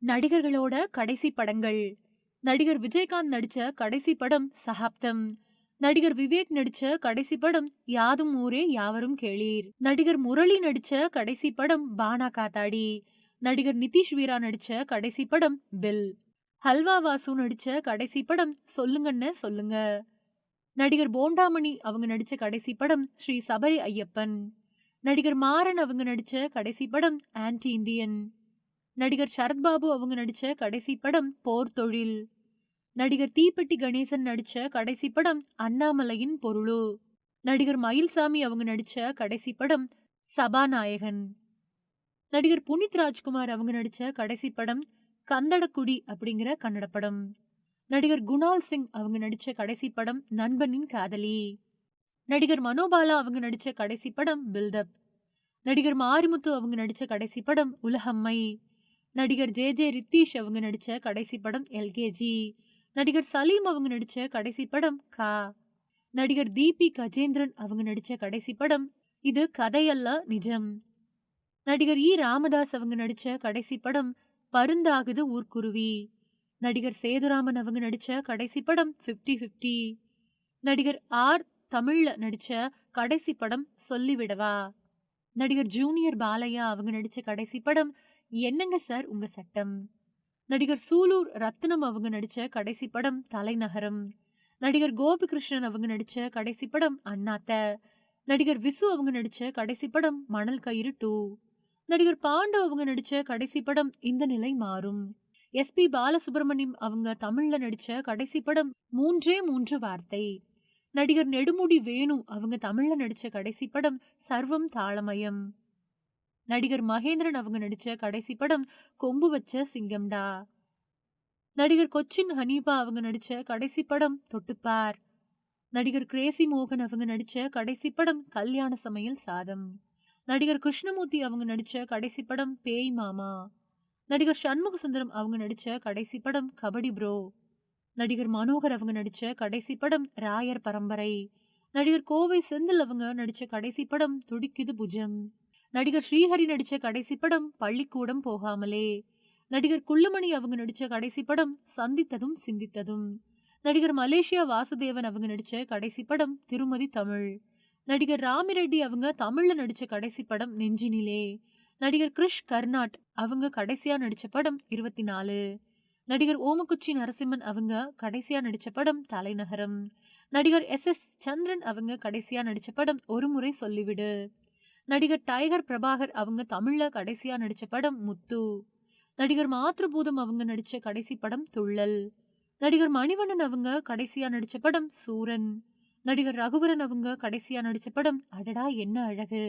நடிகர்களோட கடைசி படங்கள். நடிகர் விஜயகாந்த் நடிச்ச கடைசி படம் சகாப்தம். நடிகர் விவேக் நடிச்ச கடைசி படம் யாதும் ஊரே யாவரும் கேளீர். நடிகர் முரளி நடிச்ச கடைசி படம் பானா காத்தாடி. நடிகர் நிதிஷ் வீரா நடிச்ச கடைசி படம் பில். ஹல்வா வாசு நடிச்ச கடைசி படம் சொல்லுங்கன்னு சொல்லுங்க. நடிகர் போண்டாமணி அவங்க நடிச்ச கடைசி படம் ஸ்ரீ சபரி ஐயப்பன். நடிகர் மாறன் அவங்க நடிச்ச கடைசி படம் ஆன்டி இந்தியன். நடிகர் சரத்பாபு அவங்க நடிச்ச கடைசி படம் போர் தொழில். நடிகர் தீப்பெட்டி கணேசன் நடிச்ச கடைசி படம் அண்ணாமலையின் பொருளு. நடிகர் மயில்சாமி அவங்க நடிச்ச கடைசி படம் சபாநாயகன். நடிகர் புனித் ராஜ்குமார் அவங்க நடிச்ச கடைசி படம் கந்தடக்குடி அப்படிங்கிற கன்னட படம். நடிகர் குணால் சிங் அவங்க நடிச்ச கடைசி படம் நண்பனின் காதலி. நடிகர் மனோபாலா அவங்க நடிச்ச கடைசி படம் பில்டப். நடிகர் மாரிமுத்து அவங்க நடிச்ச கடைசி படம் உலகம்மை. நடிகர் ஜே ரித்தீஷ் அவங்க நடிச்ச கடைசி படம் எல்கேஜி. நடிகர் சலீம் அவங்க நடிச்ச கடைசி படம் கா. நடிகர் தீபி கஜேந்திரன் அவங்க நடிச்ச கடைசி படம் இது கதையல்ல நிஜம். நடிகர் ராமதாஸ் அவங்க நடிச்ச கடைசி படம் பருந்தாகுது ஊர்க்குருவி. நடிகர் சேதுராமன் அவங்க நடிச்ச கடைசி படம் 50-50. நடிகர் தமிழ்ல நடிச்ச கடைசி படம் சொல்லிவிடவா. நடிகர் ஜூனியர் பாலையா அவங்க நடிச்ச கடைசி படம் என்னங்க சார் உங்க சட்டம். நடிகர் சூலூர் ரத்னம் அவங்க நடிச்ச கடைசி படம் தலைநகரம். நடிகர் கோபிகிருஷ்ணன் அவங்க நடிச்ச கடைசி படம் அண்ணாத்த. நடிகர் விசு அவங்க நடிச்ச கடைசி படம் மணல் கயிறு 2. நடிகர் பாண்டு அவங்க நடிச்ச கடைசி படம் இந்த நிலை மாறும். எஸ்பி பாலசுப்ரமணியம் அவங்க தமிழ்ல நடிச்ச கடைசி படம் 3 வார்த்தை. நடிகர் நெடுமுடி வேணு அவங்க தமிழ்ல நடிச்ச கடைசி படம் சர்வம் தாளமயம். நடிகர் மகேந்திரன் அவங்க நடிச்ச கடைசி படம் கொம்பு வச்ச சிங்கம்டா. நடிகர் கொச்சின் ஹனீபா அவங்க நடிச்ச கடைசி படம் தொட்டுப்பார். நடிகர் கிரேசி மோகன் அவங்க நடிச்ச கடைசி படம் கல்யாண சமையல் சாதம். நடிகர் கிருஷ்ணமூர்த்தி அவங்க நடிச்ச கடைசி படம் பேய் மாமா. நடிகர் சண்முக சுந்தரம் அவங்க நடிச்ச கடைசி படம் கபடி ப்ரோ. நடிகர் மனோகர் அவங்க நடிச்ச கடைசி படம் ராயர் பரம்பரை. நடிகர் கோவை செந்தில் அவங்க நடிச்ச கடைசி படம் துடிக்குது புஜம். நடிகர் ஸ்ரீஹரி நடிச்ச கடைசி படம் பள்ளிக்கூடம் போகாமலே. நடிகர் குள்ளமணி அவங்க நடிச்ச கடைசி படம் சந்தித்ததும் சிந்தித்ததும். நடிகர் மலேசியா வாசுதேவன் அவங்க நடிச்ச கடைசி படம் திருமதி தமிழ். நடிகர் ராமிரெட்டி அவங்க தமிழ்ல நடிச்ச கடைசி படம் நெஞ்சினிலே. நடிகர் கிருஷ் கர்நாட் அவங்க கடைசியா நடிச்ச படம் 24. நடிகர் ஓமக்குச்சி நரசிம்மன் அவங்க கடைசியா நடிச்ச படம் தலைநகரம். நடிகர் SS சந்திரன் அவங்க கடைசியா நடிச்ச படம் ஒரு முறை சொல்லிவிடு. நடிகர் டைகர் பிரபாகர் அவங்க தமிழ்ல கடைசியா நடிச்ச படம் முத்து. நடிகர் மாத்ருபூதம் அவங்க நடிச்ச கடைசி படம் துள்ளல். நடிகர் மணிவண்ணன் அவங்க கடைசியா நடிச்ச படம் சூரன். நடிகர் ரகுவரன் அவங்க கடைசியா நடிச்ச படம் அடடா என்ன அழகு.